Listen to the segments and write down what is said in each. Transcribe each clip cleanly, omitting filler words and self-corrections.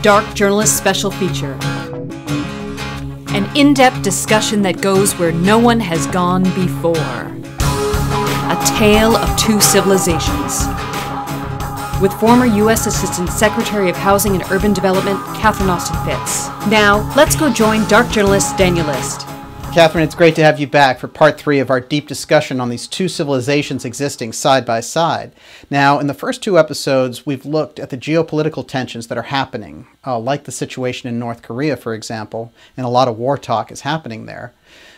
Dark Journalist special feature. An in-depth discussion that goes where no one has gone before. A tale of two civilizations. With former U.S. Assistant Secretary of Housing and Urban Development, Catherine Austin Fitts. Now, let's go join Dark Journalist Daniel List. Catherine, it's great to have you back for part 3 of our deep discussion on these two civilizations existing side by side. Now, in the first 2 episodes, we've looked at the geopolitical tensions that are happening, like the situation in North Korea, for example, and a lot of war talk is happening there.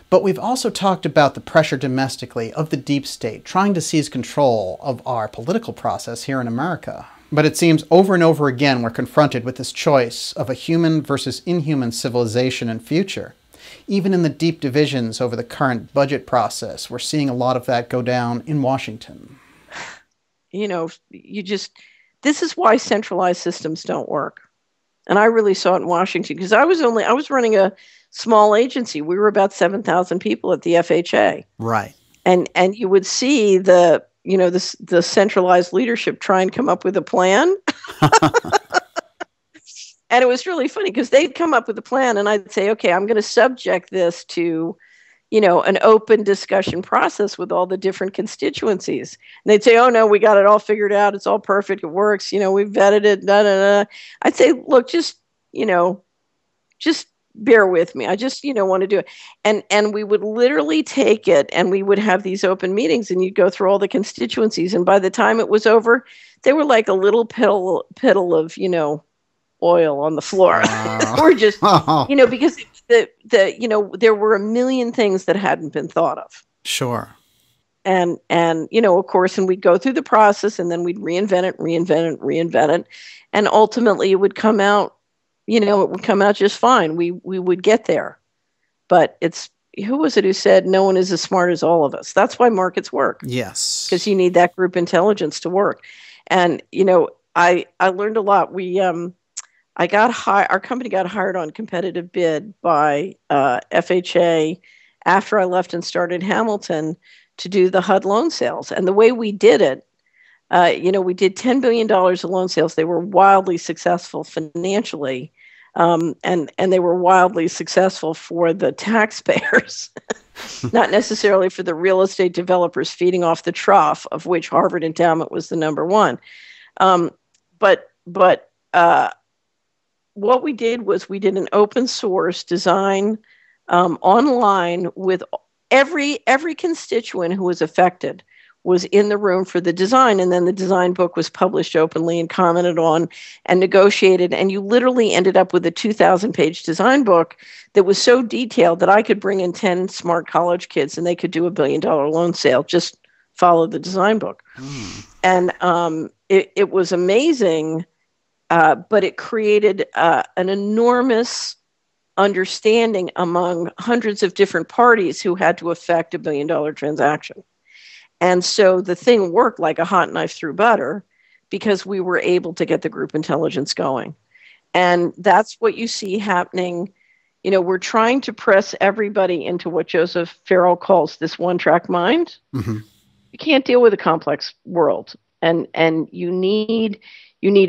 But we've also talked about the pressure domestically of the deep state trying to seize control of our political process here in America. But it seems over and over again we're confronted with this choice of a human versus inhuman civilization and future. Even in the deep divisions over the current budget process, we're seeing a lot of that go down in Washington. You know, this is why centralized systems don't work. And I really saw it in Washington because I was running a small agency. We were about 7,000 people at the FHA. Right. And you would see the centralized leadership try and come up with a plan. And it was really funny because they'd come up with a plan and I'd say, okay, I'm going to subject this to, an open discussion process with all the different constituencies. And they'd say, oh, no, we got it all figured out. It's all perfect. It works. We've vetted it. Da, da, da. I'd say, look, just bear with me. I just, want to do it. And we would literally take it and we would have these open meetings and you'd go through all the constituencies. And by the time it was over, they were like a little piddle of, oil on the floor. Or just, because there were a million things that hadn't been thought of. Sure. And of course, and we'd go through the process and then we'd reinvent it. And ultimately it would come out, just fine. We would get there. But who was it who said no one is as smart as all of us? That's why markets work. Yes. Because you need that group intelligence to work. And, I learned a lot. Our company got hired on competitive bid by FHA after I left and started Hamilton to do the HUD loan sales. And the way we did it, we did $10 billion of loan sales. They were wildly successful financially, and they were wildly successful for the taxpayers, not necessarily for the real estate developers feeding off the trough, of which Harvard Endowment was the number one. But what we did was we did an open source design online with every constituent who was affected was in the room for the design. And then the design book was published openly and commented on and negotiated. And you literally ended up with a 2,000-page design book that was so detailed that I could bring in 10 smart college kids and they could do $1 billion loan sale. Just follow the design book. And it was amazing. But it created an enormous understanding among hundreds of different parties who had to affect $1 billion transaction. And so the thing worked like a hot knife through butter because we were able to get the group intelligence going. And that's what you see happening. We're trying to press everybody into what Joseph Farrell calls this one-track mind. Mm-hmm. You can't deal with a complex world. And you need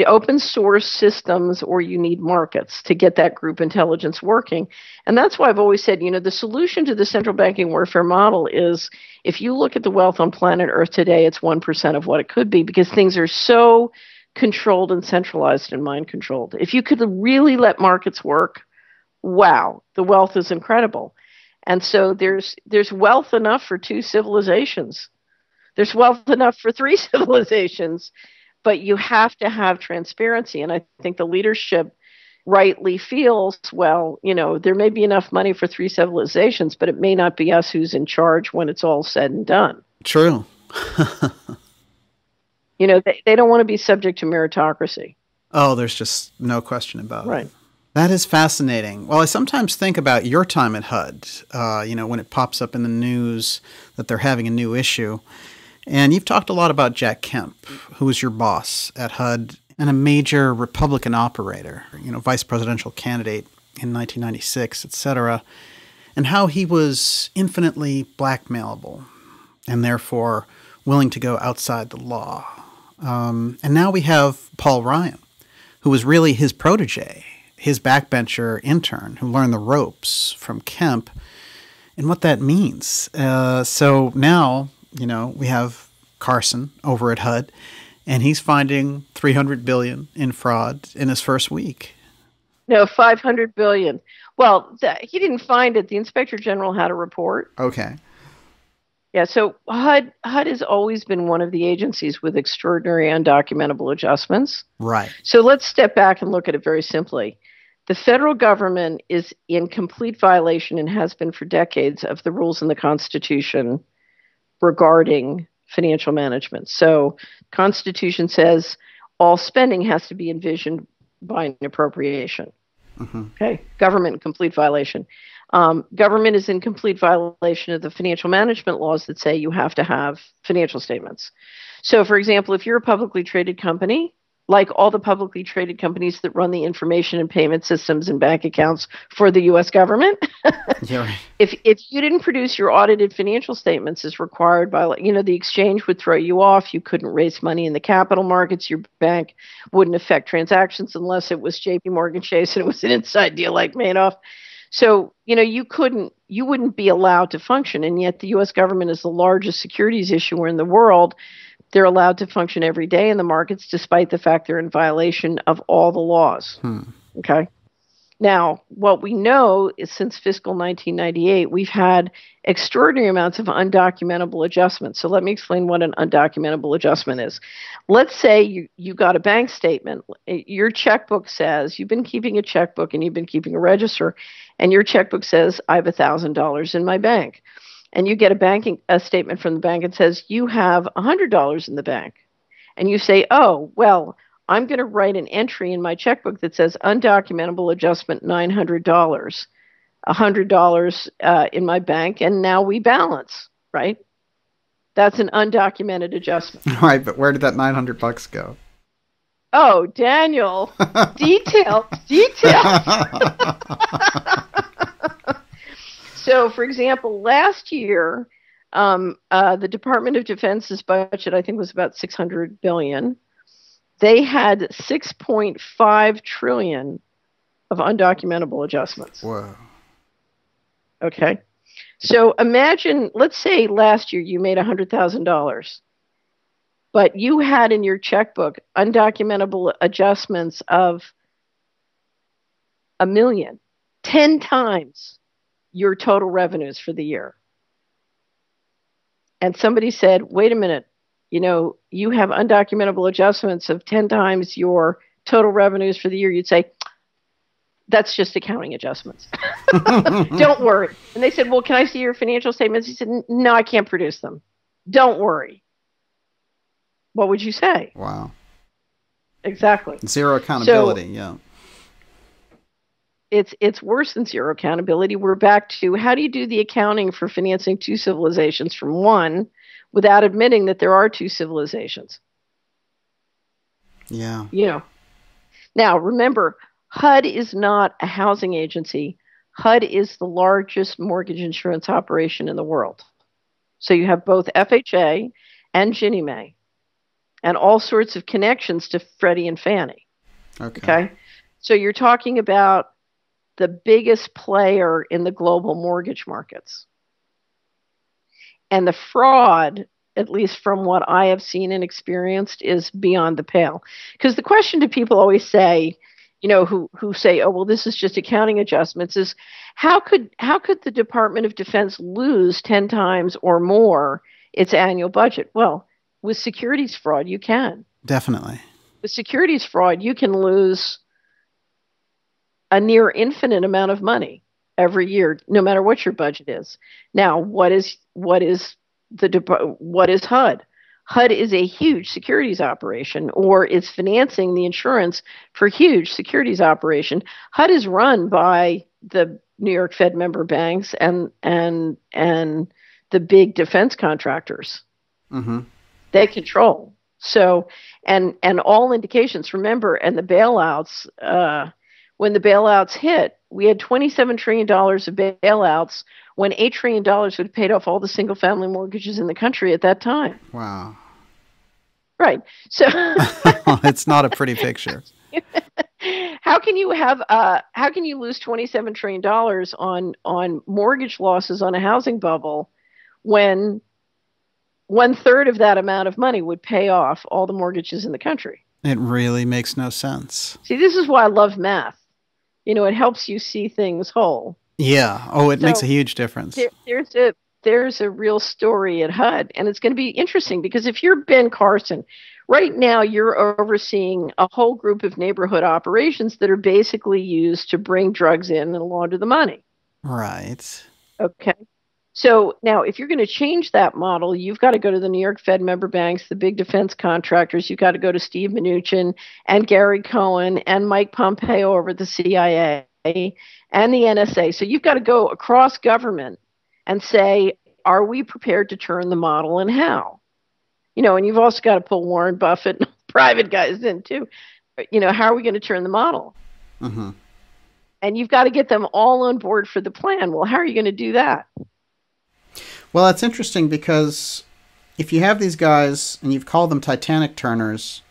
open source systems or you need markets to get that group intelligence working. And that's why I've always said, the solution to the central banking warfare model is if you look at the wealth on planet Earth today, it's 1% of what it could be because things are so controlled and centralized and mind controlled. If you could really let markets work, wow, the wealth is incredible. And so there's wealth enough for 2 civilizations. There's wealth enough for 3 civilizations. But you have to have transparency. And I think the leadership rightly feels, well, there may be enough money for 3 civilizations, but it may not be us who's in charge when it's all said and done. True. They don't want to be subject to meritocracy. Oh, there's just no question about it. Right. That is fascinating. Well, I sometimes think about your time at HUD, when it pops up in the news that they're having a new issue. And you've talked a lot about Jack Kemp, who was your boss at HUD and a major Republican operator, vice presidential candidate in 1996, etc., and how he was infinitely blackmailable and therefore willing to go outside the law. And now we have Paul Ryan, who was really his protege, his backbencher intern who learned the ropes from Kemp and what that means. So now, we have Carson over at HUD, and he's finding $300 billion in fraud in his first week. No, $500 billion. Well, he didn't find it. The Inspector General had a report. Okay. Yeah, so HUD has always been one of the agencies with extraordinary undocumentable adjustments. Right. So let's step back and look at it very simply. The federal government is in complete violation, and has been for decades, of the rules in the Constitution regarding financial management. So the Constitution says all spending has to be envisioned by an appropriation. Mm-hmm. Okay, government in complete violation. Government is in complete violation of the financial management laws that say you have to have financial statements. So, for example, if you're a publicly traded company, like all the publicly traded companies that run the information and payment systems and bank accounts for the U.S. government, yeah. if you didn't produce your audited financial statements as required by, the exchange would throw you off. You couldn't raise money in the capital markets. Your bank wouldn't affect transactions unless it was J.P. Morgan Chase and it was an inside deal like Madoff. So, you wouldn't be allowed to function. And yet the U.S. government is the largest securities issuer in the world. They're allowed to function every day in the markets, despite the fact they're in violation of all the laws. Okay. Now, what we know is since fiscal 1998, we've had extraordinary amounts of undocumentable adjustments. So let me explain what an undocumentable adjustment is. Let's say you got a bank statement. Your checkbook says, you've been keeping a checkbook and you've been keeping a register, and your checkbook says, I have $1,000 in my bank. And you get a statement from the bank and says, you have $100 in the bank. And you say, oh, well, I'm going to write an entry in my checkbook that says undocumentable adjustment $900, $100 in my bank, and now we balance, right? That's an undocumented adjustment. Right, but where did that $900 go? Oh, Daniel, details. So, for example, last year, the Department of Defense's budget, I think, was about $600 billion. They had $6.5 trillion of undocumentable adjustments. Whoa. Okay. So imagine, let's say last year you made $100,000, but you had in your checkbook undocumentable adjustments of $1 million, 10 times your total revenues for the year. And somebody said, wait a minute, you have undocumentable adjustments of 10 times your total revenues for the year. You'd say, that's just accounting adjustments. Don't worry. And they said, well, can I see your financial statements? He said, no, I can't produce them. Don't worry. What would you say? Wow. Exactly. Zero accountability, yeah. It's worse than zero accountability. We're back to, how do you do the accounting for financing two civilizations from one without admitting that there are two civilizations? Yeah. Now, remember, HUD is not a housing agency. HUD is the largest mortgage insurance operation in the world. So you have both FHA and Ginnie Mae and all sorts of connections to Freddie and Fannie. Okay? So you're talking about the biggest player in the global mortgage markets. And the fraud, at least from what I have seen and experienced, is beyond the pale. Because the question to people always say, who say, oh, well, this is just accounting adjustments, is how could the Department of Defense lose 10 times or more its annual budget? Well, with securities fraud, you can. Definitely. With securities fraud, you can lose a near infinite amount of money every year, no matter what your budget is. Now, what is HUD? HUD is a huge securities operation, or is financing the insurance for huge securities operation. HUD is run by the New York Fed member banks and the big defense contractors. Mm-hmm. They control. So, and all indications, remember, and the bailouts, when the bailouts hit, we had $27 trillion of bailouts when $8 trillion would have paid off all the single-family mortgages in the country at that time. Wow. Right. So it's not a pretty picture. how can you lose $27 trillion on mortgage losses on a housing bubble when 1/3 of that amount of money would pay off all the mortgages in the country? It really makes no sense. See, this is why I love math. It helps you see things whole. Yeah. Oh, it makes a huge difference. There's a real story at HUD, and it's going to be interesting because if you're Ben Carson, right now you're overseeing a whole group of neighborhood operations that are basically used to bring drugs in and launder the money. Right. Okay. So now if you're going to change that model, you've got to go to the New York Fed member banks, the big defense contractors. You've got to go to Steve Mnuchin and Gary Cohn and Mike Pompeo over at the CIA and the NSA. So you've got to go across government and say, are we prepared to turn the model and how? And you've also got to pull Warren Buffett and private guys in too. How are we going to turn the model? Mm-hmm. And you've got to get them all on board for the plan. Well, how are you going to do that? Well, that's interesting because if you have these guys and you've called them Titanic turners,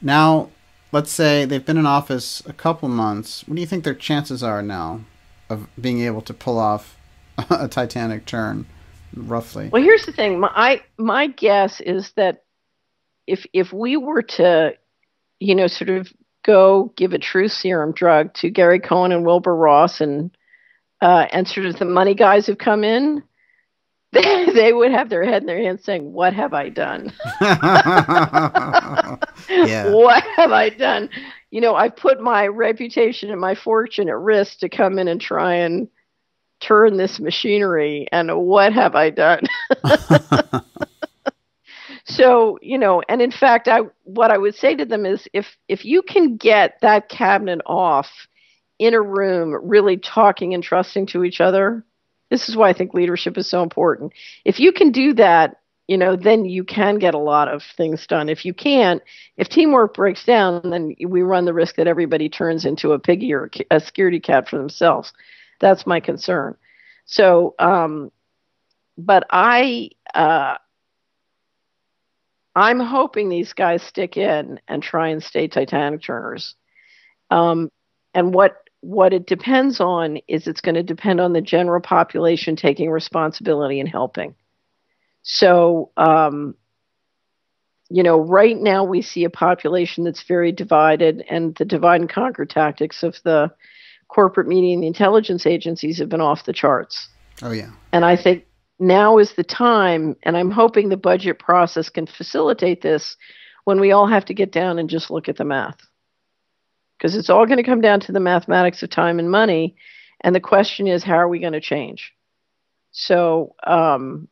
now let's say they've been in office a couple months. What do you think their chances are now of being able to pull off a Titanic turn, roughly? Well, here's the thing. My guess is that if we were to, sort of go give a truth serum drug to Gary Cohn and Wilbur Ross and sort of the money guys who've come in, they would have their head in their hands saying, "What have I done? Yeah. What have I done? I put my reputation and my fortune at risk to come in and try and turn this machinery, and what have I done?" So, and in fact, what I would say to them is if you can get that cabinet off in a room really talking and trusting to each other, this is why I think leadership is so important. If you can do that, then you can get a lot of things done. If you can't, if teamwork breaks down, then we run the risk that everybody turns into a piggy or a scaredy cat for themselves. That's my concern. So, but I'm hoping these guys stick in and try and stay Titanic turners. And what it depends on is it's going to depend on the general population taking responsibility and helping. So, right now we see a population that's very divided, and the divide and conquer tactics of the corporate media and the intelligence agencies have been off the charts. Oh, yeah. And I think now is the time, and I'm hoping the budget process can facilitate this, when we all have to get down and just look at the math. Because it's all going to come down to the mathematics of time and money. And the question is, how are we going to change? So, and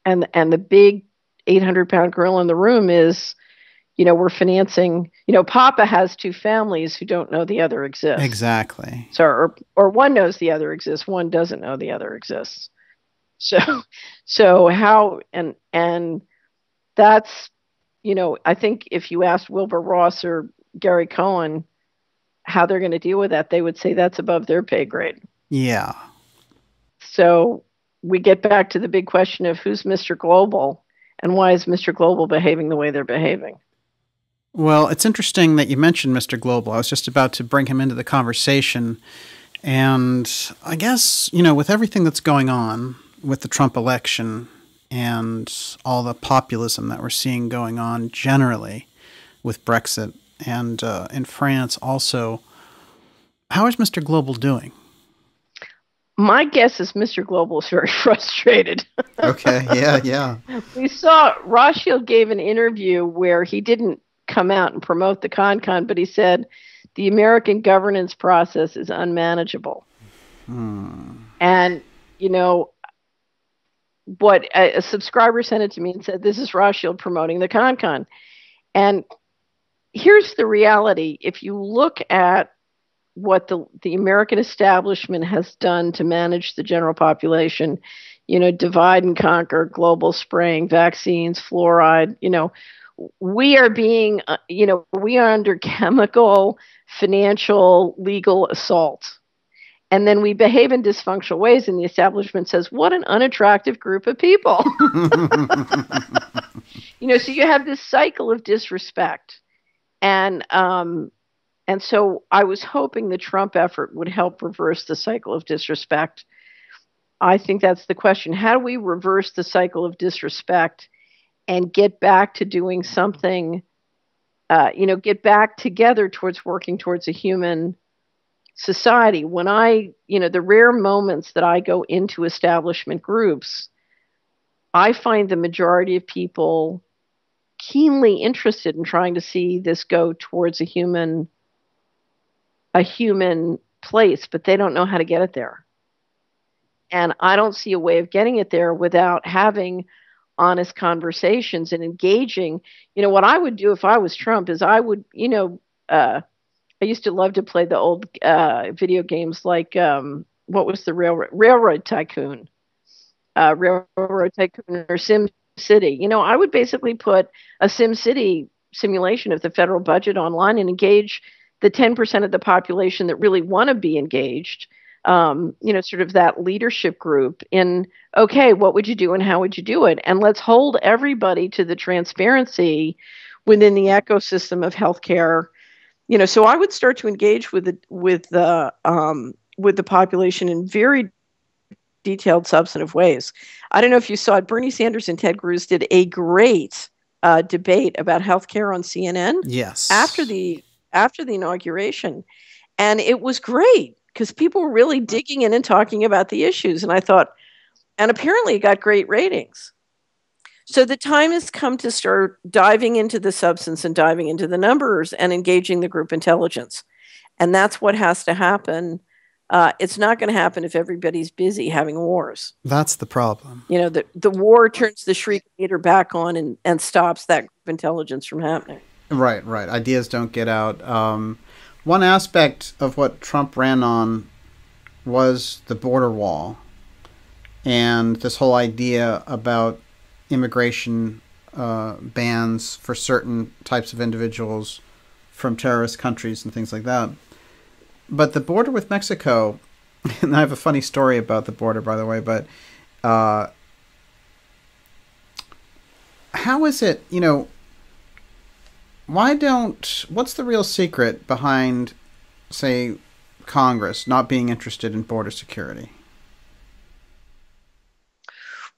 the big 800-pound gorilla in the room is, we're financing, Papa has two families who don't know the other exists. Exactly. So, or one knows the other exists, one doesn't know the other exists. So how, and that's, I think if you asked Wilbur Ross or Gary Cohn how they're going to deal with that, they would say that's above their pay grade. Yeah. So we get back to the big question of who's Mr. Global and why is Mr. Global behaving the way they're behaving? Well, it's interesting that you mentioned Mr. Global. I was just about to bring him into the conversation. And I guess, with everything that's going on with the Trump election and all the populism that we're seeing going on generally with Brexit and in France also, how is Mr. Global doing? My guess is Mr. Global is very frustrated. Okay, yeah. We saw Rothschild gave an interview where he didn't come out and promote the CON, but he said the American governance process is unmanageable. And, what a subscriber sent it to me and said, this is Rothschild promoting the CON. And here's the reality. If you look at what the American establishment has done to manage the general population, divide and conquer, global spraying, vaccines, fluoride, we are being, we are under chemical, financial, legal assault. And then we behave in dysfunctional ways, and the establishment says, what an unattractive group of people. So you have this cycle of disrespect. And And so I was hoping the Trump effort would help reverse the cycle of disrespect. I think that's the question. How do we reverse the cycle of disrespect and get back to doing something, get back together towards working towards a human society? When the rare moments that I go into establishment groups, I find the majority of people keenly interested in trying to see this go towards a human place, but they don't know how to get it there. And I don't see a way of getting it there without having honest conversations and engaging. What I would do if I was Trump is I would, I used to love to play the old video games like, what was the Railroad Tycoon? Railroad Tycoon or Sim City. I would basically put a Sim City simulation of the federal budget online and engage the 10% of the population that really want to be engaged, sort of that leadership group in, okay, what would you do and how would you do it? And let's hold everybody to the transparency within the ecosystem of healthcare. So I would start to engage with the population in very detailed, substantive ways. I don't know if you saw it. Bernie Sanders and Ted Cruz did a great debate about healthcare on CNN. Yes. After the inauguration, and it was great because people were really digging in and talking about the issues. And I thought, and apparently it got great ratings. So the time has come to start diving into the substance and diving into the numbers and engaging the group intelligence. And that's what has to happen. It's not going to happen if everybody's busy having wars. That's the problem. The war turns the shriek meter back on and stops that group intelligence from happening. Right. Ideas don't get out. One aspect of what Trump ran on was the border wall and this whole idea about immigration bans for certain types of individuals from terrorist countries and things like that. But the border with Mexico, and I have a funny story about the border, by the way, but how is it, what's the real secret behind, say, Congress not being interested in border security?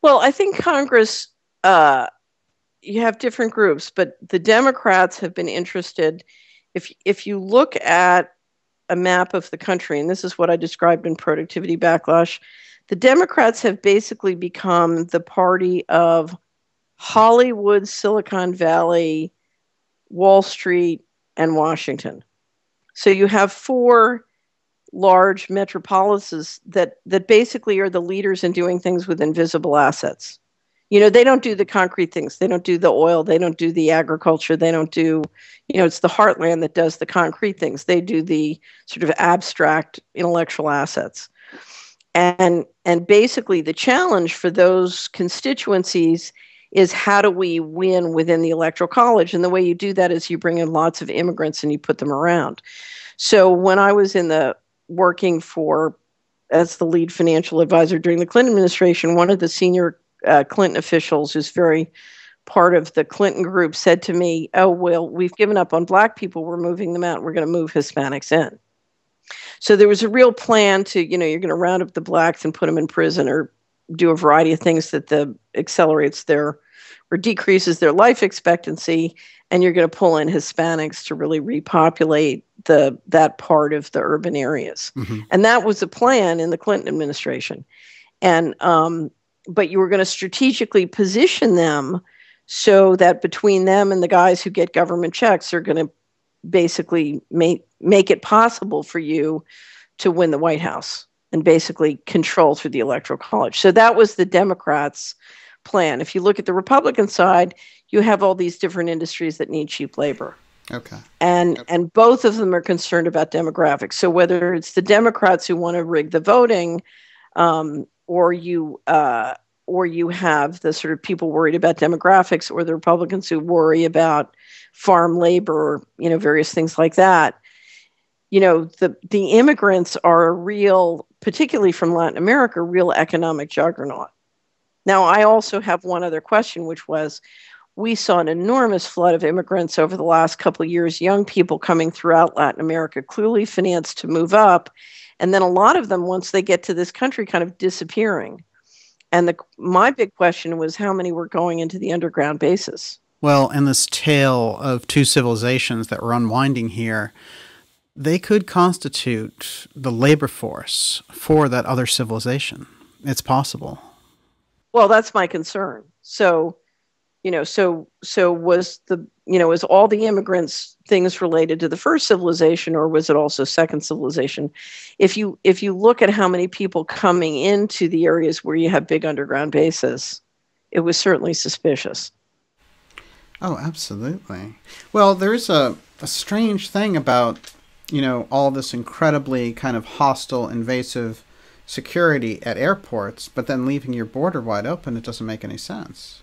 Well, I think Congress, you have different groups, but the Democrats have been interested. If you look at a map of the country, and this is what I described in Productivity Backlash, the Democrats have basically become the party of Hollywood, Silicon Valley, Wall Street, and Washington. So you have four large metropolises that basically are the leaders in doing things with invisible assets. They don't do the concrete things. They don't do the oil. They don't do the agriculture. They don't do, it's the heartland that does the concrete things. They do the sort of abstract intellectual assets. And basically the challenge for those constituencies is how do we win within the Electoral College? And the way you do that is you bring in lots of immigrants and you put them around. So when I was working as the lead financial advisor during the Clinton administration, one of the senior Clinton officials, who's very part of the Clinton group, said to me, "Oh, well, we've given up on black people. We're moving them out. We're going to move Hispanics in." So there was a real plan to, you're going to round up the blacks and put them in prison or do a variety of things that accelerates or decreases their life expectancy. And you're going to pull in Hispanics to really repopulate that part of the urban areas. Mm-hmm. And that was the plan in the Clinton administration. And, but you were going to strategically position them so that between them and the guys who get government checks are going to basically make it possible for you to win the White House and basically control through the Electoral College. So that was the Democrats' plan. If you look at the Republican side, you have all these different industries that need cheap labor. Okay. And both of them are concerned about demographics. So whether it's the Democrats who want to rig the voting, or you have the sort of people worried about demographics, or the Republicans who worry about farm labor, various things like that. The immigrants are a real, particularly from Latin America, real economic juggernaut. Now, I also have one other question, which was, we saw an enormous flood of immigrants over the last couple of years, young people coming throughout Latin America, clearly financed to move up. And then a lot of them, once they get to this country, kind of disappearing. And my big question was how many were going into the underground bases? Well, and this tale of two civilizations that we're unwinding here, they could constitute the labor force for that other civilization. It's possible. Well, that's my concern. So, was was all the immigrants things related to the first civilization, or was it also second civilization? If you look at how many people coming into the areas where you have big underground bases, it was certainly suspicious. Oh, absolutely. Well, there's a strange thing about, all this incredibly kind of hostile, invasive security at airports, but then leaving your border wide open, it doesn't make any sense.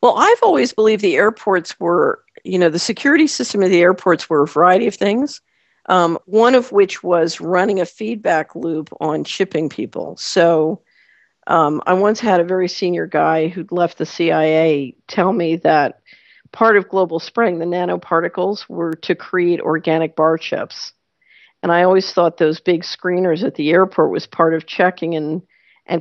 Well, I've always believed the airports were, the security system of the airports were a variety of things, one of which was running a feedback loop on shipping people. So I once had a very senior guy who'd left the CIA tell me that part of global spraying, the nanoparticles, were to create organic bar chips. And I always thought those big screeners at the airport was part of checking and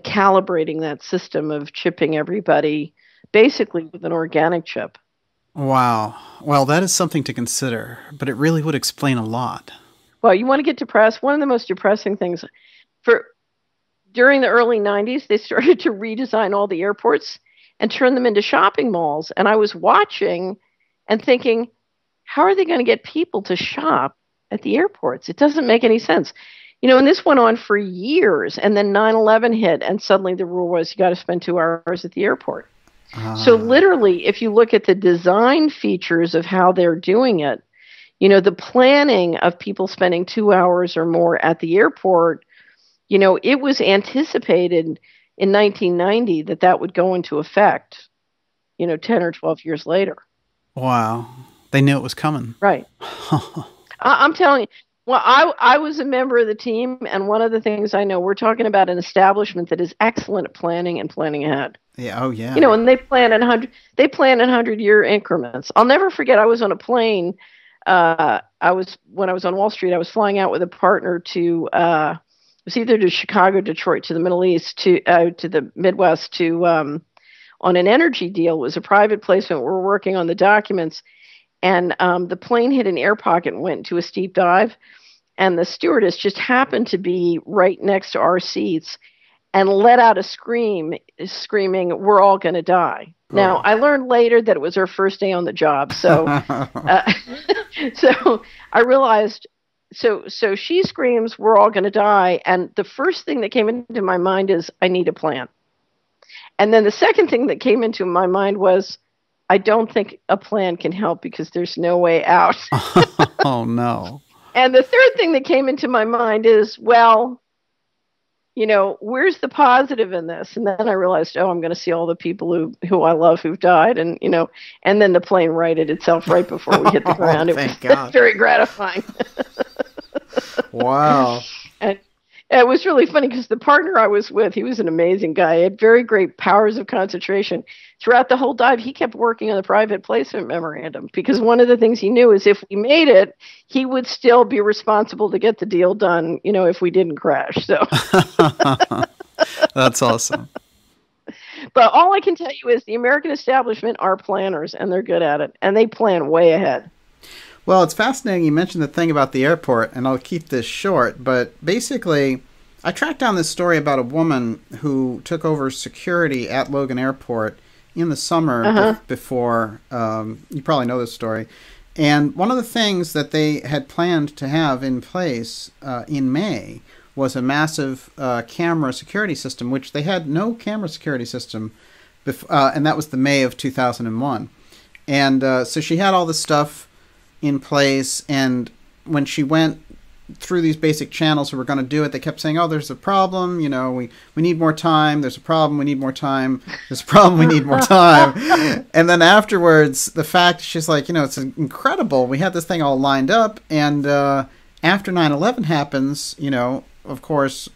calibrating that system of chipping everybody basically with an organic chip. Wow. Well, that is something to consider, but it really would explain a lot. Well, you want to get depressed? One of the most depressing things during the early 90s, they started to redesign all the airports and turn them into shopping malls. And I was watching and thinking, how are they going to get people to shop at the airports? It doesn't make any sense. And this went on for years. And then 9/11 hit, and suddenly the rule was you got to spend 2 hours at the airport. So literally, if you look at the design features of how they're doing it, the planning of people spending 2 hours or more at the airport, it was anticipated in 1990 that would go into effect, 10 or 12 years later. Wow. They knew it was coming. Right. I'm telling you. Well, I was a member of the team, and one of the things I know, we're talking about an establishment that is excellent at planning and planning ahead. Yeah. Oh, yeah. And they plan in 100-year increments. I'll never forget. I was on a plane. When I was on Wall Street, I was flying out with a partner to. It was either to Chicago, Detroit, to the Middle East, to the Midwest, to on an energy deal. It was a private placement. We were working on the documents. And the plane hit an air pocket and went into a steep dive. And the stewardess just happened to be right next to our seats and let out a scream, screaming, "We're all going to die." Oh. Now, I learned later that it was her first day on the job. So, so I realized, so she screams, "We're all going to die." And the first thing that came into my mind is, I need a plan. And then the second thing that came into my mind was, I don't think a plan can help because there's no way out. Oh, no. And the third thing that came into my mind is, well, where's the positive in this? And then I realized, I'm going to see all the people who I love who've died. And, and then the plane righted itself right before we hit the ground. It was very gratifying. Wow. And it was really funny because the partner I was with, he was an amazing guy. He had very great powers of concentration. Throughout the whole dive, he kept working on the private placement memorandum because one of the things he knew is if we made it, he would still be responsible to get the deal done, if we didn't crash. So That's awesome. But all I can tell you is the American establishment are planners, and they're good at it, and they plan way ahead. Well, it's fascinating you mentioned the thing about the airport, and I'll keep this short, but basically, I tracked down this story about a woman who took over security at Logan Airport in the summer before, you probably know this story, and one of the things that they had planned to have in place in May was a massive camera security system, which they had no camera security system, and that was the May of 2001. And so she had all this stuff in place, and when she went through these basic channels who were going to do it, they kept saying, there's a problem, we need more time, there's a problem, we need more time, there's a problem, we need more time. And then afterwards, the fact, she's like, it's incredible, we had this thing all lined up, and after 9/11 happens, of course,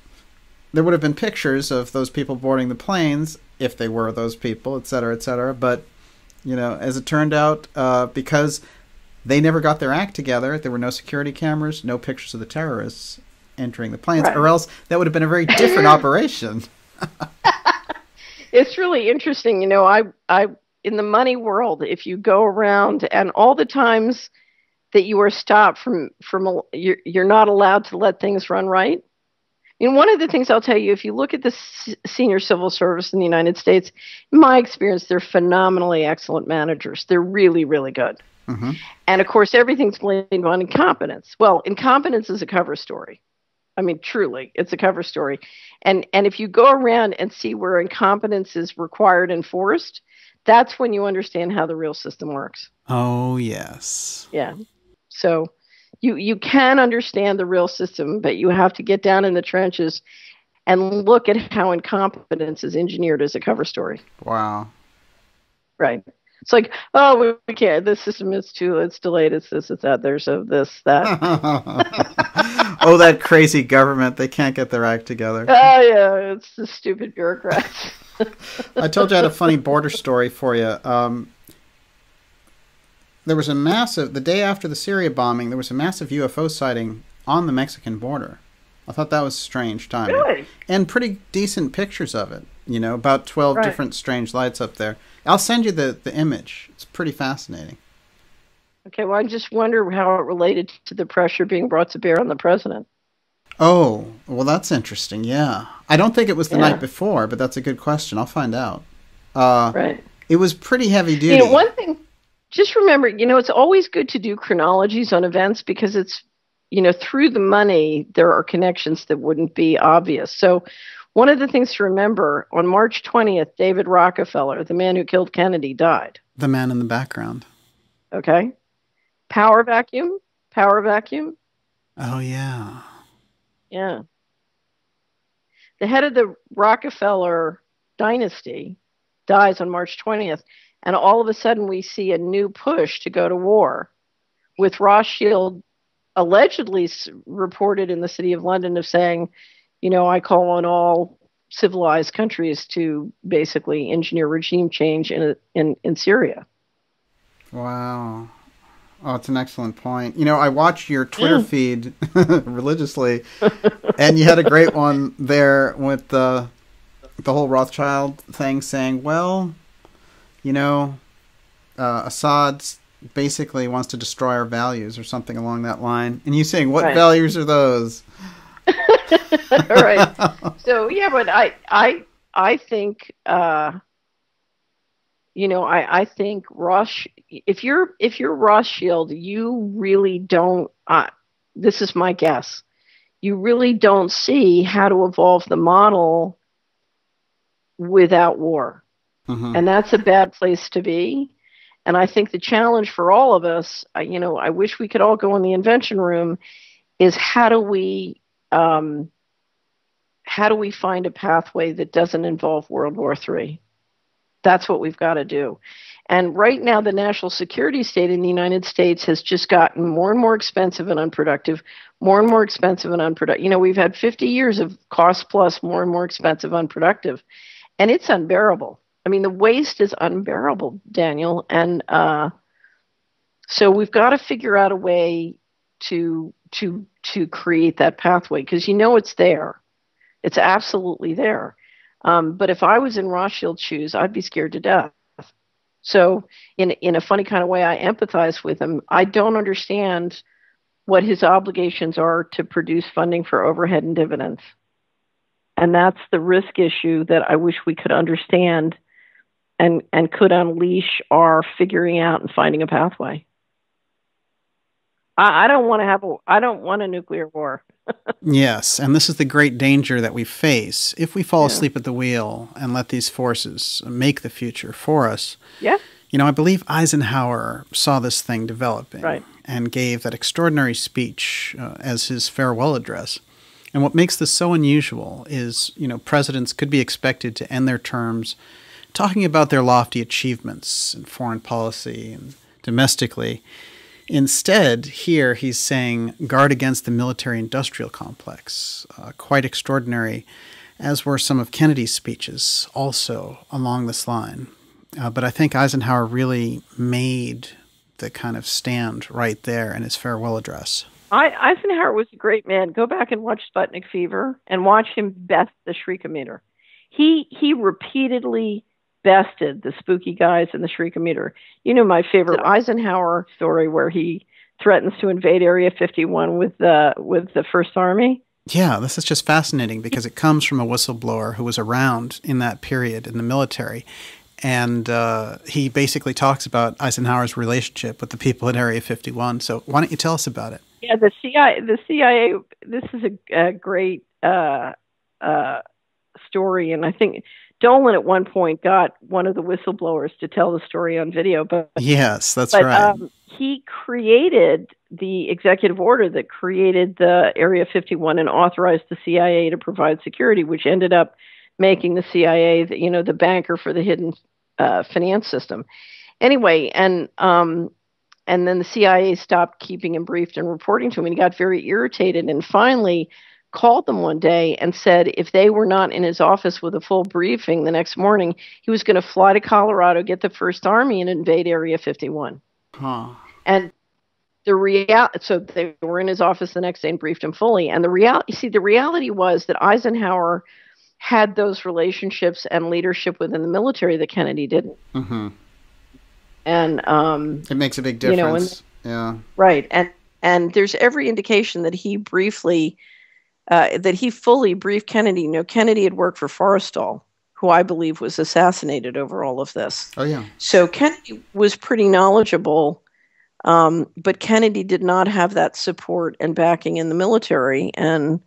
there would have been pictures of those people boarding the planes, if they were those people, et cetera, et cetera. But, as it turned out, because they never got their act together, there were no security cameras, no pictures of the terrorists entering the planes, right. Or else that would have been a very different operation. It's really interesting. I in the money world, if you go around and all the times that you are stopped from you're not allowed to let things run right. One of the things I'll tell you, if you look at the senior civil service in the United States, in my experience, they're phenomenally excellent managers. They're really, really good. Mm-hmm. And of course, everything's blamed on incompetence. Well, incompetence is a cover story. I mean, truly, it's a cover story. And if you go around and see where incompetence is required and forced, that's when you understand how the real system works. Oh, yes. Yeah. So you can understand the real system, but you have to get down in the trenches and look at how incompetence is engineered as a cover story. Wow. Right. It's like, oh, we can't. This system is it's delayed. It's this, it's that. There's this, that. Oh, that crazy government. They can't get their act together. Oh, yeah. It's the stupid bureaucrats. I told you I had a funny border story for you. There was the day after the Syria bombing, there was a massive UFO sighting on the Mexican border. I thought that was strange timing. Really? And pretty decent pictures of it. About 12 right. different strange lights up there. I'll send you the image. It's pretty fascinating. Okay, well, I just wonder how it related to the pressure being brought to bear on the president. Oh, well, that's interesting, yeah. I don't think it was the night before, but that's a good question. I'll find out. Right. It was pretty heavy duty. One thing, just remember, it's always good to do chronologies on events because it's, through the money, there are connections that wouldn't be obvious. So one of the things to remember, on March 20th, David Rockefeller, the man who killed Kennedy, died. The man in the background. Okay. Power vacuum. Oh, yeah. Yeah. The head of the Rockefeller dynasty dies on March 20th, and all of a sudden we see a new push to go to war, with Rothschild allegedly reported in the city of London of saying, I call on all civilized countries to basically engineer regime change in Syria. Wow. Oh, it's an excellent point. I watched your Twitter feed religiously, and you had a great one there with the whole Rothschild thing saying, well, Assad basically wants to destroy our values or something along that line. And you saying, what values are those? Right. So, yeah, but I think... I think if you're Rothschild, you really don't, this is my guess, you really don't see how to evolve the model without war. Mm-hmm. And that's a bad place to be. And I think the challenge for all of us, I wish we could all go in the invention room, is how do we find a pathway that doesn't involve World War III? That's what we've got to do. And right now, the national security state in the United States has just gotten more and more expensive and unproductive, more and more expensive and unproductive. We've had 50 years of cost plus, more and more expensive, unproductive. And it's unbearable. I mean, the waste is unbearable, Daniel. And so we've got to figure out a way to create that pathway, because it's there. It's absolutely there. But if I was in Rothschild's shoes, I'd be scared to death. So in a funny kind of way, I empathize with him. I don't understand what his obligations are to produce funding for overhead and dividends. And that's the risk issue that I wish we could understand and could unleash our figuring out and finding a pathway. I don't want a nuclear war. Yes, and this is the great danger that we face if we fall asleep at the wheel and let these forces make the future for us. Yeah. I believe Eisenhower saw this thing developing and gave that extraordinary speech as his farewell address. And what makes this so unusual is, presidents could be expected to end their terms talking about their lofty achievements in foreign policy and domestically. Instead, here he's saying, guard against the military-industrial complex. Quite extraordinary. as were some of Kennedy's speeches also along this line. But I think Eisenhower really made the kind of stand right there in his farewell address. Eisenhower was a great man. Go back and watch Sputnik Fever and watch him best the shriekometer. He repeatedly bested the spooky guys in the shriekometer. You know my favorite Eisenhower story where he threatens to invade Area 51 with the First Army. Yeah, this is just fascinating because it comes from a whistleblower who was around in that period in the military. And he basically talks about Eisenhower's relationship with the people at Area 51. So why don't you tell us about it? Yeah, the CIA, this is a great story. And I think Dolan at one point got one of the whistleblowers to tell the story on video. Yes, that's right. He created the executive order that created the Area 51 and authorized the CIA to provide security, which ended up making the CIA, the banker for the hidden finance system. Anyway, and then the CIA stopped keeping him briefed and reporting to him, and he got very irritated and finally called them one day and said if they were not in his office with a full briefing the next morning, he was going to fly to Colorado, get the First Army, and invade Area 51. Huh. And so they were in his office the next day and briefed him fully. And the reality was that Eisenhower had those relationships and leadership within the military that Kennedy didn't. Mm-hmm. And it makes a big difference. Yeah. Right. And there's every indication that he fully briefed Kennedy. Kennedy had worked for Forrestal, who I believe was assassinated over all of this. Oh, yeah. So Kennedy was pretty knowledgeable, but Kennedy did not have that support and backing in the military. And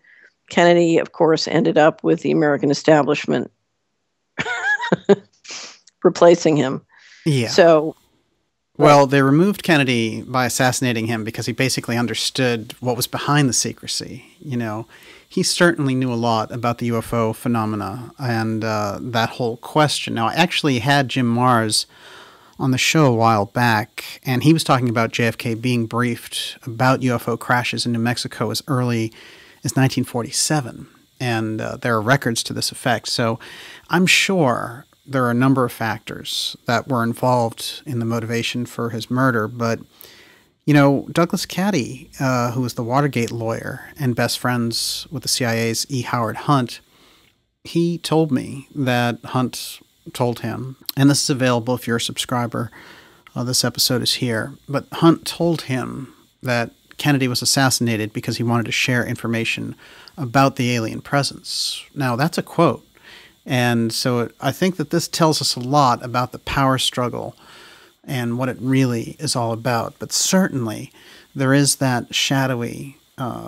Kennedy, of course, ended up with the American establishment replacing him. Yeah. So, well, they removed Kennedy by assassinating him because he basically understood what was behind the secrecy. He certainly knew a lot about the UFO phenomena and that whole question. Now, I actually had Jim Mars on the show a while back, and he was talking about JFK being briefed about UFO crashes in New Mexico as early as 1947, and there are records to this effect. So I'm sure there are a number of factors that were involved in the motivation for his murder, but Douglas Caddy, who was the Watergate lawyer and best friends with the CIA's E. Howard Hunt, he told me that Hunt told him, and this is available if you're a subscriber, this episode is here, but Hunt told him that Kennedy was assassinated because he wanted to share information about the alien presence. Now, that's a quote. And so I think that this tells us a lot about the power struggle and what it really is all about. But certainly there is that shadowy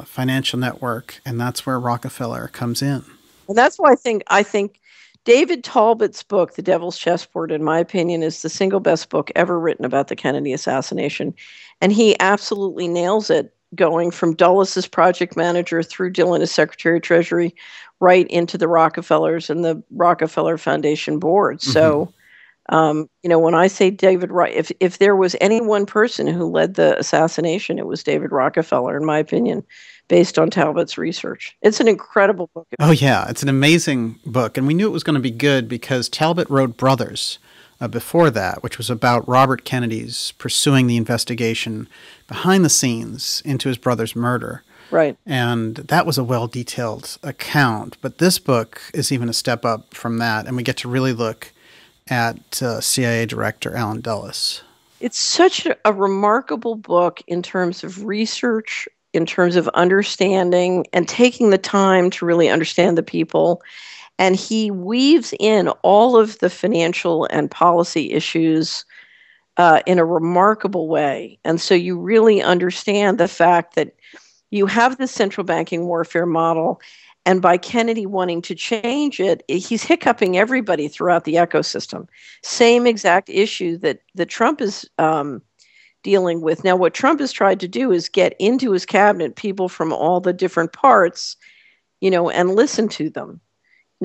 financial network, and that's where Rockefeller comes in. And that's why I think David Talbot's book, The Devil's Chessboard, in my opinion, is the single best book ever written about the Kennedy assassination. And he absolutely nails it, going from Dulles as project manager through Dillon as Secretary of Treasury, right into the Rockefellers and the Rockefeller Foundation board. Mm-hmm. So, when I say David, if there was any one person who led the assassination, it was David Rockefeller, in my opinion, based on Talbot's research. It's an incredible book. Oh, yeah. It's an amazing book. And we knew it was going to be good because Talbot wrote Brothers before that, which was about Robert Kennedy's pursuing the investigation behind the scenes into his brother's murder. Right. And that was a well-detailed account. But this book is even a step up from that, and we get to really look at CIA Director Allen Dulles. It's such a remarkable book in terms of research, in terms of understanding and taking the time to really understand the people. And he weaves in all of the financial and policy issues in a remarkable way. And so you really understand the fact that you have the central banking warfare model, and by Kennedy wanting to change it, he's hiccuping everybody throughout the ecosystem. Same exact issue that Trump is dealing with. Now, what Trump has tried to do is get into his cabinet people from all the different parts, and listen to them.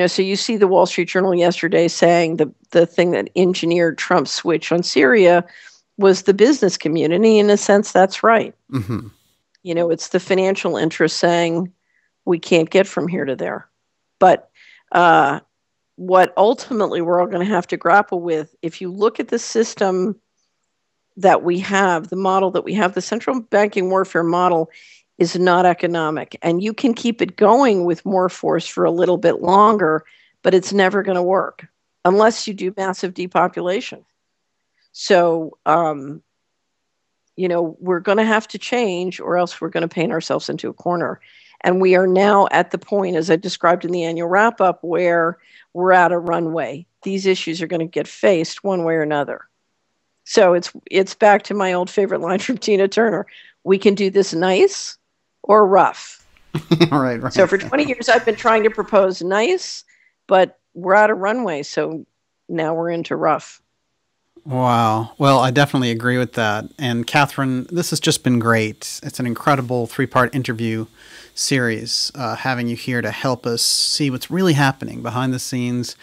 So you see the Wall Street Journal yesterday saying the thing that engineered Trump's switch on Syria was the business community. In a sense, that's right. Mm-hmm. It's the financial interest saying we can't get from here to there. But what ultimately we're all going to have to grapple with, if you look at the system that we have, the model that we have, the central banking warfare model is not economic. And you can keep it going with more force for a little bit longer, but it's never going to work unless you do massive depopulation. So, we're going to have to change, or else we're going to paint ourselves into a corner. And we are now at the point, as I described in the annual wrap-up, where we're at a runway. These issues are going to get faced one way or another. So it's back to my old favorite line from Tina Turner. We can do this nice or rough. Right. So for 20 years, I've been trying to propose nice, but we're at a runway. So now we're into rough. Wow. Well, I definitely agree with that. And Catherine, this has just been great. It's an incredible 3-part interview series, having you here to help us see what's really happening behind the scenes.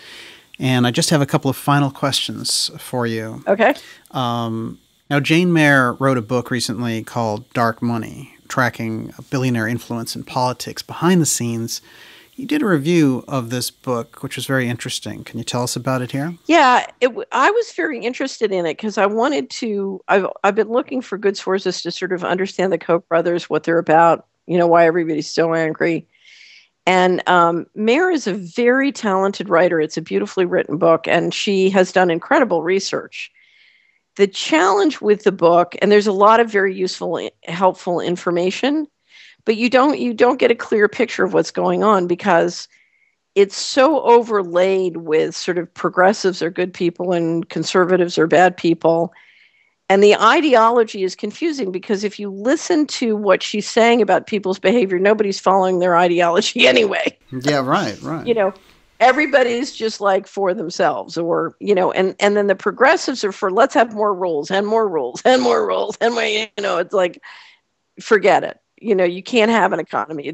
And I just have a couple of final questions for you. Okay. Now, Jane Mayer wrote a book recently called Dark Money, tracking a billionaire influence in politics behind the scenes. You did a review of this book, which was very interesting. Can you tell us about it here? Yeah, I was very interested in it because I wanted to. I've been looking for good sources to sort of understand the Koch brothers, what they're about, why everybody's so angry. And Mayer is a very talented writer. It's a beautifully written book, and she has done incredible research. The challenge with the book, and there's a lot of very useful, helpful information, but you don't get a clear picture of what's going on because it's so overlaid with sort of progressives are good people and conservatives are bad people. And the ideology is confusing because if you listen to what she's saying about people's behavior, nobody's following their ideology anyway. Yeah, right. Everybody's just like for themselves or, and then the progressives are for let's have more rules and more rules and more rules. And, it's like, forget it. You can't have an economy.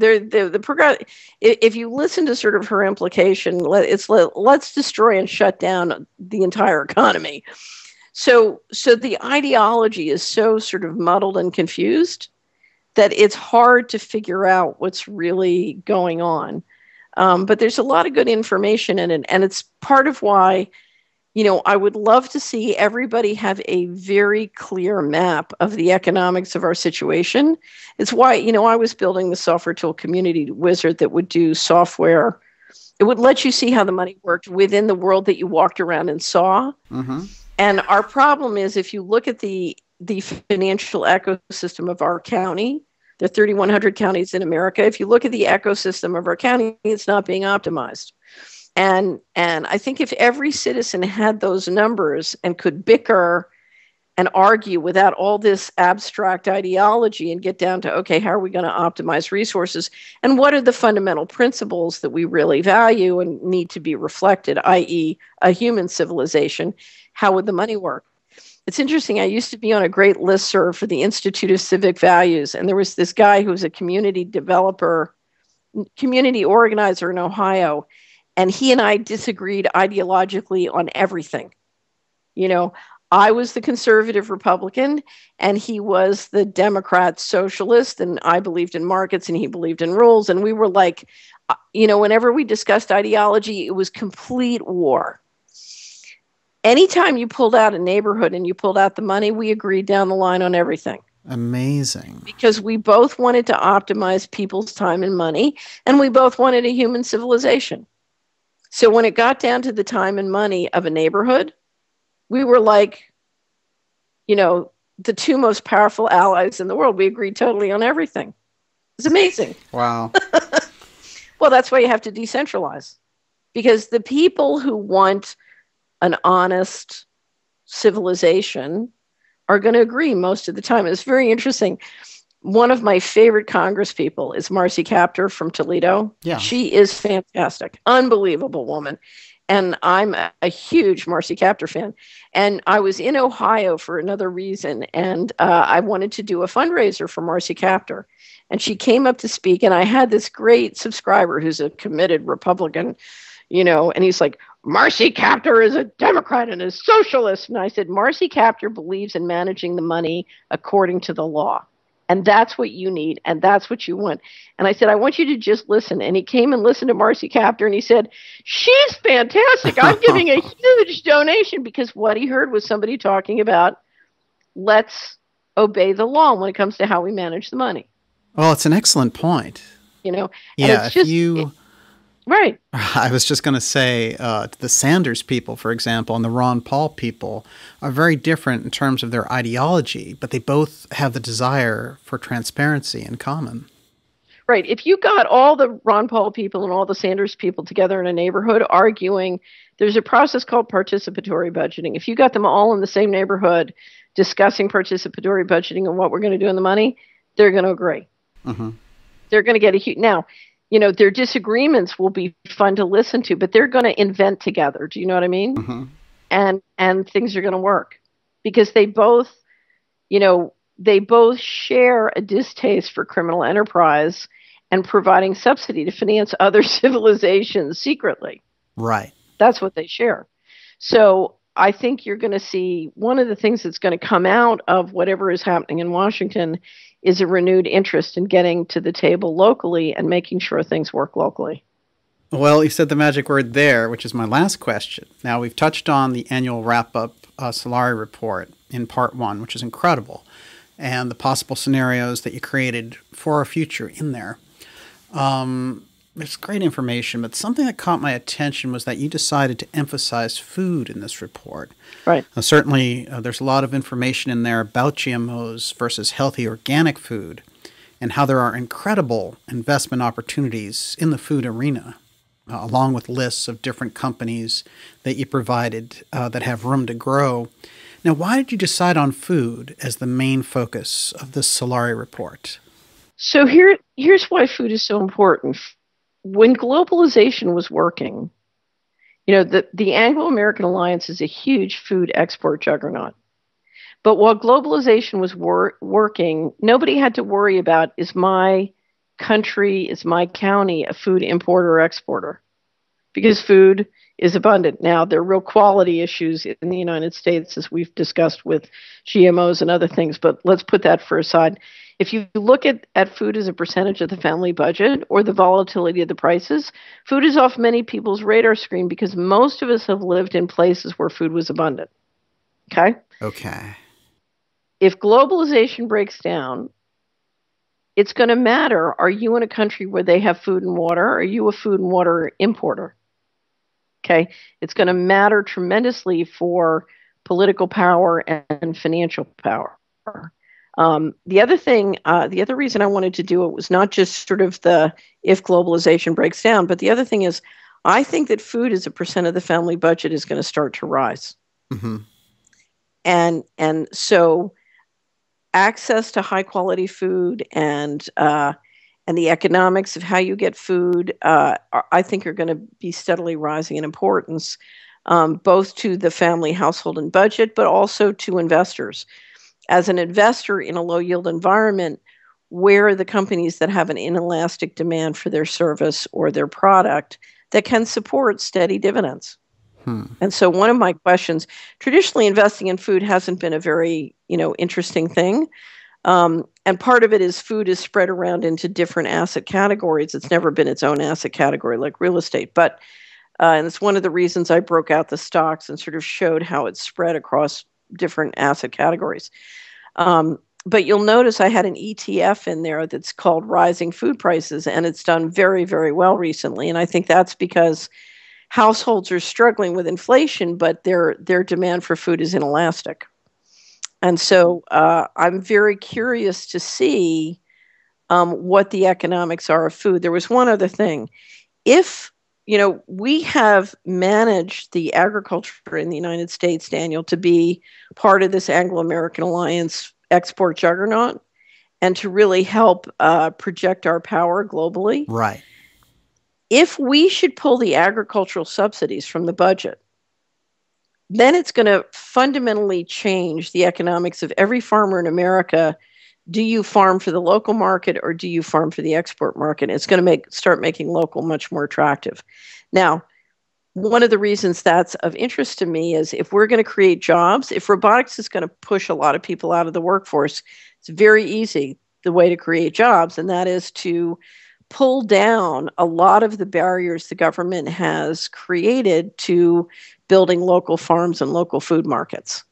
If you listen to sort of her implication, let's destroy and shut down the entire economy. So the ideology is so sort of muddled and confused that it's hard to figure out what's really going on. But there's a lot of good information in it, and it's part of why, I would love to see everybody have a very clear map of the economics of our situation. It's why, I was building the software tool community wizard that would do software. It would let you see how the money worked within the world that you walked around and saw. Mm-hmm. And our problem is if you look at the financial ecosystem of our county, there are 3,100 counties in America. If you look at the ecosystem of our county, it's not being optimized. And I think if every citizen had those numbers and could bicker and argue without all this abstract ideology and get down to, okay, how are we going to optimize resources? And what are the fundamental principles that we really value and need to be reflected, i.e. a human civilization? How would the money work? It's interesting. I used to be on a great listserv for the Institute of Civic Values. And there was this guy who was a community developer, community organizer in Ohio. And he and I disagreed ideologically on everything. I was the conservative Republican and he was the Democrat socialist. And I believed in markets and he believed in rules. And we were like, whenever we discussed ideology, it was complete war. Anytime you pulled out a neighborhood and you pulled out the money, we agreed down the line on everything. Amazing. Because we both wanted to optimize people's time and money, and we both wanted a human civilization. So when it got down to the time and money of a neighborhood, we were like, the two most powerful allies in the world. We agreed totally on everything. It's amazing. Wow. Well, that's why you have to decentralize. Because the people who want an honest civilization are going to agree most of the time. It's very interesting. One of my favorite Congress people is Marcy Kaptur from Toledo. Yeah. She is fantastic. Unbelievable woman. And I'm a huge Marcy Kaptur fan. And I was in Ohio for another reason. And I wanted to do a fundraiser for Marcy Kaptur. And she came up to speak. And I had this great subscriber who's a committed Republican, and he's like, Marcy Kaptur is a Democrat and a socialist. And I said, Marcy Kaptur believes in managing the money according to the law. And that's what you need. And that's what you want. And I said, I want you to just listen. And he came and listened to Marcy Kaptur, and he said, she's fantastic. I'm giving a huge donation, because what he heard was somebody talking about, let's obey the law when it comes to how we manage the money. Well, it's an excellent point. And Yeah, it's just, right. I was just going to say the Sanders people, for example, and the Ron Paul people are very different in terms of their ideology, but they both have the desire for transparency in common. Right. If you got all the Ron Paul people and all the Sanders people together in a neighborhood arguing, there's a process called participatory budgeting. If you got them all in the same neighborhood discussing participatory budgeting and what we're going to do in the money, they're going to agree. Mm-hmm. They're going to get a huge... Now, their disagreements will be fun to listen to, but they're going to invent together. Do you know what I mean? Mm-hmm. And things are going to work, because they both share a distaste for criminal enterprise and providing subsidy to finance other civilizations secretly. Right. That's what they share. So I think you're going to see one of the things that's going to come out of whatever is happening in Washington is a renewed interest in getting to the table locally and making sure things work locally. Well, you said the magic word there, which is my last question. Now, we've touched on the annual wrap-up Solari report in part 1, which is incredible, and the possible scenarios that you created for our future in there. It's great information, but something that caught my attention was that you decided to emphasize food in this report. Right. Certainly, there's a lot of information in there about GMOs versus healthy organic food, and how there are incredible investment opportunities in the food arena, along with lists of different companies that you provided that have room to grow. Now, why did you decide on food as the main focus of this Solari report? So here's why food is so important. When globalization was working, the Anglo-American Alliance is a huge food export juggernaut. But while globalization was working, nobody had to worry about, is my country, is my county a food importer or exporter? Because food is abundant. Now, there are real quality issues in the United States, as we've discussed with GMOs and other things, but let's put that for aside. If you look at food as a percentage of the family budget or the volatility of the prices, food is off many people's radar screen because most of us have lived in places where food was abundant. Okay? Okay. If globalization breaks down, it's going to matter. Are you in a country where they have food and water? Or are you a food and water importer? Okay? It's going to matter tremendously for political power and financial power. The other reason I wanted to do it was not just sort of the if globalization breaks down, but the other thing is I think that food as a percent of the family budget is going to start to rise. Mm-hmm. And so access to high quality food and the economics of how you get food, I think are going to be steadily rising in importance, both to the family, household, and budget, but also to investors. As an investor in a low-yield environment, where are the companies that have an inelastic demand for their service or their product that can support steady dividends? And so one of my questions, traditionally investing in food hasn't been a very, interesting thing. And part of it is food is spread around into different asset categories. It's never been its own asset category like real estate. But and it's one of the reasons I broke out the stocks and sort of showed how it's spread across different asset categories. But you'll notice I had an ETF in there that's called Rising Food Prices, and it's done very, very well recently. And I think that's because households are struggling with inflation, but their demand for food is inelastic. And so I'm very curious to see what the economics are of food. There was one other thing. If we have managed the agriculture in the United States, Daniel, to be part of this Anglo-American Alliance export juggernaut and to really help project our power globally. Right. If we should pull the agricultural subsidies from the budget, then it's going to fundamentally change the economics of every farmer in America. Do you farm for the local market or do you farm for the export market? It's going to start making local much more attractive. Now, one of the reasons that's of interest to me is if we're going to create jobs, if robotics is going to push a lot of people out of the workforce, it's very easy. the way to create jobs, and that is to pull down a lot of the barriers the government has created to building local farms and local food markets.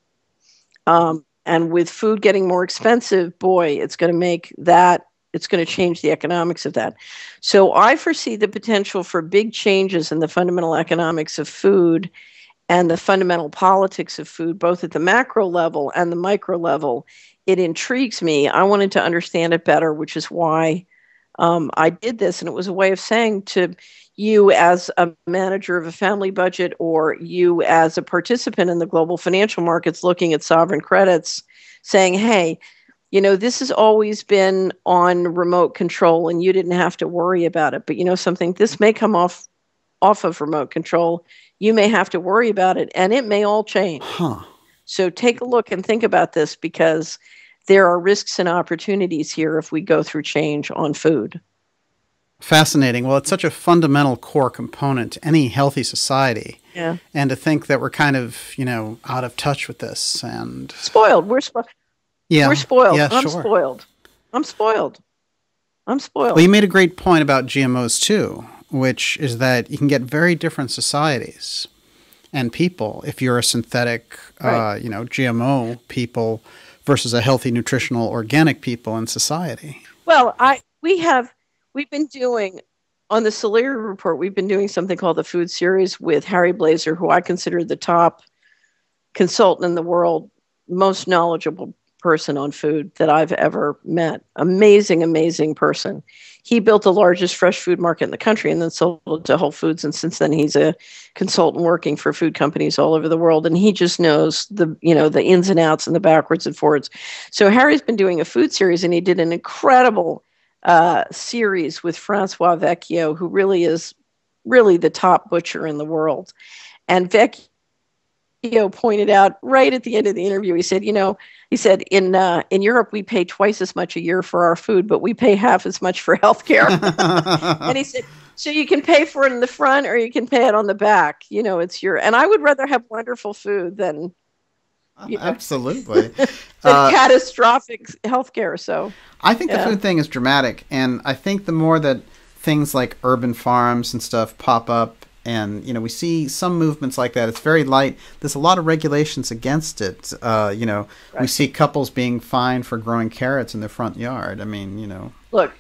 And with food getting more expensive, boy, it's going to change the economics of that. So I foresee the potential for big changes in the fundamental economics of food and the fundamental politics of food, both at the macro level and the micro level. It intrigues me. I wanted to understand it better, which is why I did this. And it was a way of saying to you as a manager of a family budget, or you as a participant in the global financial markets looking at sovereign credits, saying, hey, this has always been on remote control and you didn't have to worry about it. But something, this may come off of remote control. You may have to worry about it, and it may all change. So take a look and think about this, because there are risks and opportunities here if we go through change on food. Fascinating. Well, it's such a fundamental core component to any healthy society. Yeah. And to think that we're kind of, out of touch with this and spoiled. We're spoiled. Yeah. We're spoiled. Yeah, I'm sure. spoiled. I'm spoiled. Well, you made a great point about GMOs too, which is that you can get very different societies and people if you're a synthetic, right. GMO people versus a healthy, nutritional, organic people in society. Well, we've been doing, on the Solari report, we've been doing something called the Food Series with Harry Blazer, who I consider the top consultant in the world, most knowledgeable person on food that I've ever met. Amazing, amazing person. He built the largest fresh food market in the country and then sold it to Whole Foods. And since then, he's a consultant working for food companies all over the world. And he just knows the ins and outs and the backwards and forwards. So Harry's been doing a food series, and he did an incredible series with Francois Vecchio, who really is the top butcher in the world. And Vecchio pointed out right at the end of the interview, he said, in Europe, we pay twice as much a year for our food, but we pay half as much for healthcare. And he said, so you can pay for it in the front or you can pay it on the back. And I would rather have wonderful food than absolutely catastrophic healthcare. So I think the food thing is dramatic, and I think the more that things like urban farms and stuff pop up, and we see some movements like that, it's very light. There's a lot of regulations against it. Right. We see couples being fined for growing carrots in their front yard. I mean, Look,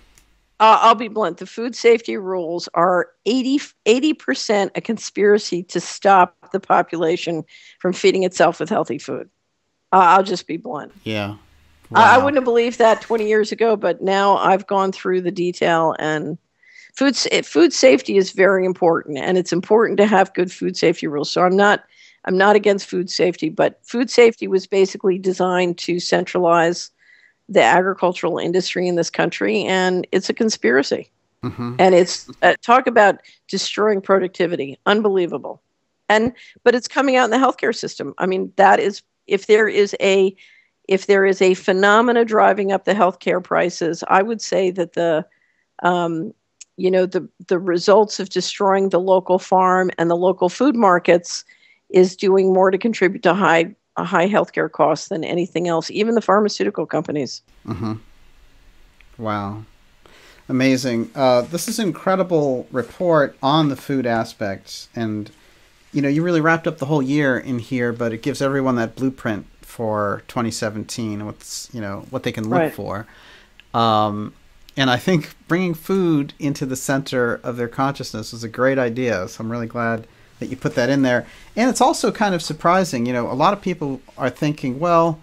I'll be blunt. The food safety rules are 80% a conspiracy to stop the population from feeding itself with healthy food. I'll just be blunt. Yeah. Wow. I wouldn't have believed that 20 years ago, but now I've gone through the detail, and food safety is very important, and it's important to have good food safety rules. So I'm not against food safety, but food safety was basically designed to centralize the agricultural industry in this country, and it's a conspiracy. Mm-hmm. And it's talk about destroying productivity, unbelievable. But it's coming out in the healthcare system. I mean, that is, if there is a phenomena driving up the healthcare prices, I would say that the results of destroying the local farm and the local food markets is doing more to contribute to high healthcare costs than anything else, even the pharmaceutical companies. Mm-hmm. Wow. Amazing. This is an incredible report on the food aspects. And, you really wrapped up the whole year in here, but it gives everyone that blueprint for 2017, what they can look for. And I think bringing food into the center of their consciousness is a great idea. So I'm really glad that you put that in there. And it's also kind of surprising. A lot of people are thinking, well,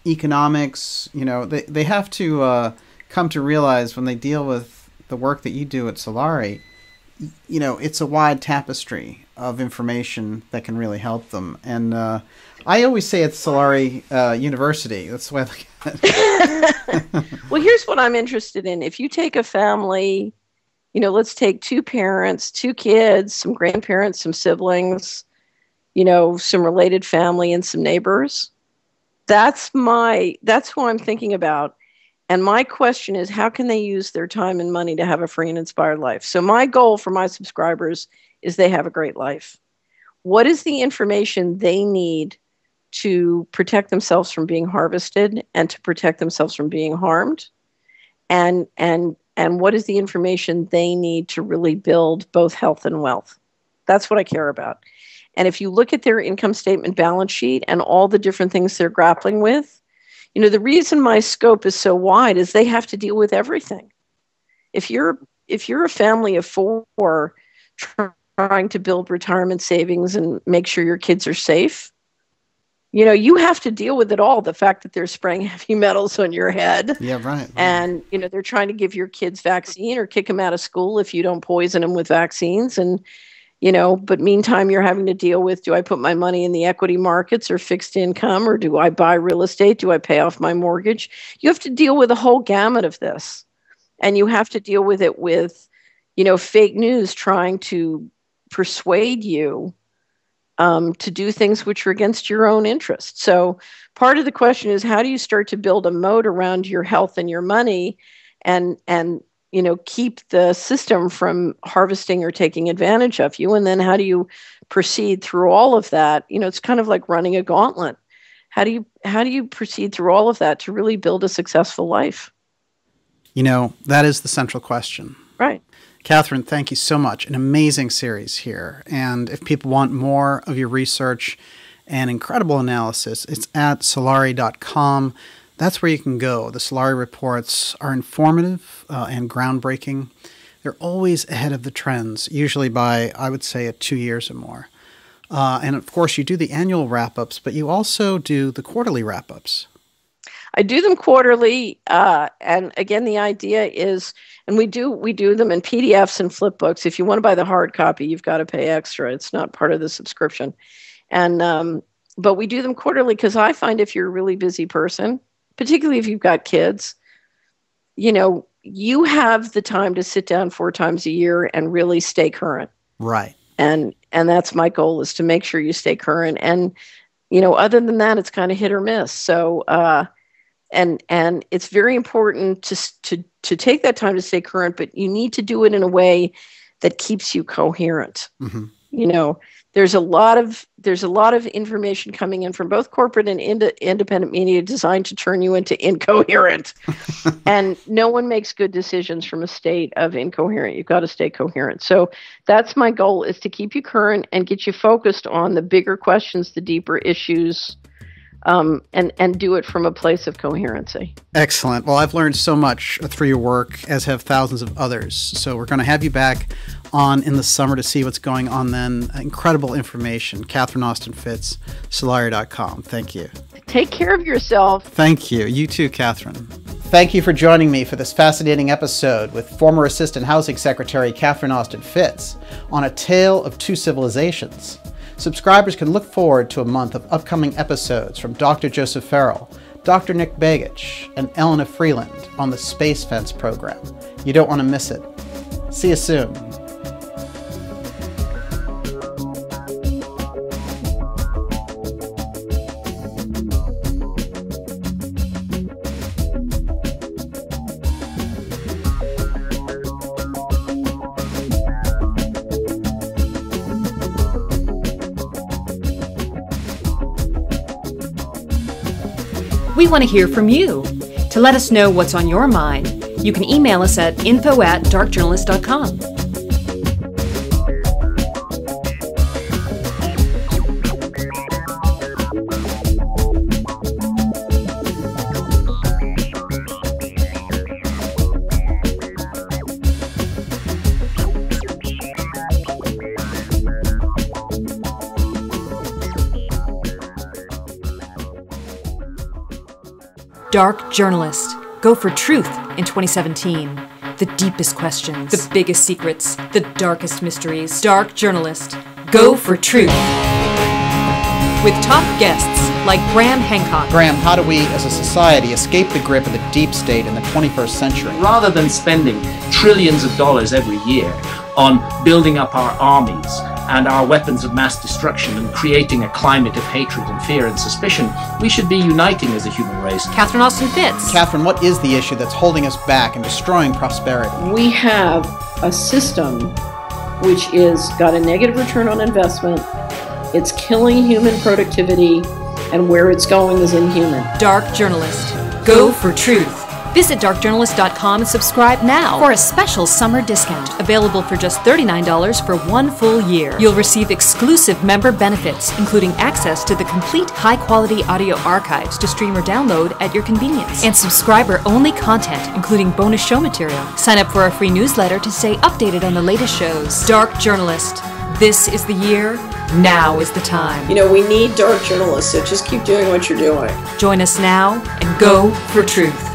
economics, they have to come to realize when they deal with the work that you do at Solari, it's a wide tapestry of information that can really help them. And I always say it's Solari University. That's the way I look at it. Well, here's what I'm interested in. If you take a family, let's take 2 parents, 2 kids, some grandparents, some siblings, some related family and some neighbors. That's who I'm thinking about. And my question is, how can they use their time and money to have a free and inspired life? So my goal for my subscribers is they have a great life. What is the information they need to protect themselves from being harvested and to protect themselves from being harmed, and what is the information they need to really build both health and wealth. That's what I care about. And if you look at their income statement balance sheet and all the different things they're grappling with, the reason my scope is so wide is they have to deal with everything. If you're a family of 4 trying to build retirement savings and make sure your kids are safe, you have to deal with it all. The fact that they're spraying heavy metals on your head. Yeah, right. And, they're trying to give your kids vaccine or kick them out of school if you don't poison them with vaccines. And, but meantime, you're having to deal with, do I put my money in the equity markets or fixed income, or do I buy real estate? Do I pay off my mortgage? You have to deal with a whole gamut of this. And you have to deal with it with, fake news trying to persuade you to do things which are against your own interests. So part of the question is, how do you start to build a moat around your health and your money and keep the system from harvesting or taking advantage of you? And then how do you proceed through all of that? It's kind of like running a gauntlet. How do you proceed through all of that to really build a successful life? That is the central question. Right. Catherine, thank you so much. An amazing series here. And if people want more of your research and incredible analysis, it's at solari.com. That's where you can go. The Solari reports are informative and groundbreaking. They're always ahead of the trends, usually by, I would say, 2 years or more. And of course, you do the annual wrap-ups, but you also do the quarterly wrap-ups. I do them quarterly, and again, the idea is, and we do them in PDFs and flip books. If you want to buy the hard copy, you've got to pay extra. It's not part of the subscription. And but we do them quarterly because I find if you're a really busy person, particularly if you've got kids, you have the time to sit down 4 times a year and really stay current. Right. And that's my goal, is to make sure you stay current. And other than that, it's kind of hit or miss. So. And it's very important to take that time to stay current, but you need to do it in a way that keeps you coherent. Mm-hmm. There's a lot of information coming in from both corporate and independent media designed to turn you into incoherent. And no one makes good decisions from a state of incoherent. You've got to stay coherent. So that's my goal, is to keep you current and get you focused on the bigger questions, the deeper issues, and do it from a place of coherency. Excellent. Well, I've learned so much through your work, as have thousands of others. So we're going to have you back on in the summer to see what's going on then. Incredible information. Catherine Austin Fitts, Solari.com. Thank you. Take care of yourself. Thank you. You too, Catherine. Thank you for joining me for this fascinating episode with former Assistant Housing Secretary Catherine Austin Fitts on A Tale of Two Civilizations. Subscribers can look forward to a month of upcoming episodes from Dr. Joseph Farrell, Dr. Nick Begich, and Elena Freeland on the Space Fence program. You don't want to miss it. See you soon. We want to hear from you. To let us know what's on your mind, you can email us at info@darkjournalist.com. Dark Journalist. Go for truth in 2017. The deepest questions, the biggest secrets, the darkest mysteries. Dark Journalist. Go for truth. With top guests like Graham Hancock. Graham, how do we as a society escape the grip of the deep state in the 21st century? Rather than spending trillions of dollars every year on building up our armies and our weapons of mass destruction and creating a climate of hatred and fear and suspicion, we should be uniting as a human race. Catherine Austin Fitts. Catherine, what is the issue that's holding us back and destroying prosperity? We have a system which is got a negative return on investment. It's killing human productivity. and where it's going is inhuman. Dark Journalist. Go for truth. Visit darkjournalist.com and subscribe now for a special summer discount. Available for just $39 for 1 full year. You'll receive exclusive member benefits, including access to the complete high-quality audio archives to stream or download at your convenience, and subscriber-only content, including bonus show material. Sign up for our free newsletter to stay updated on the latest shows. Dark Journalist. This is the year. Now is the time. You know, we need dark journalists, so just keep doing what you're doing. Join us now and go for truth.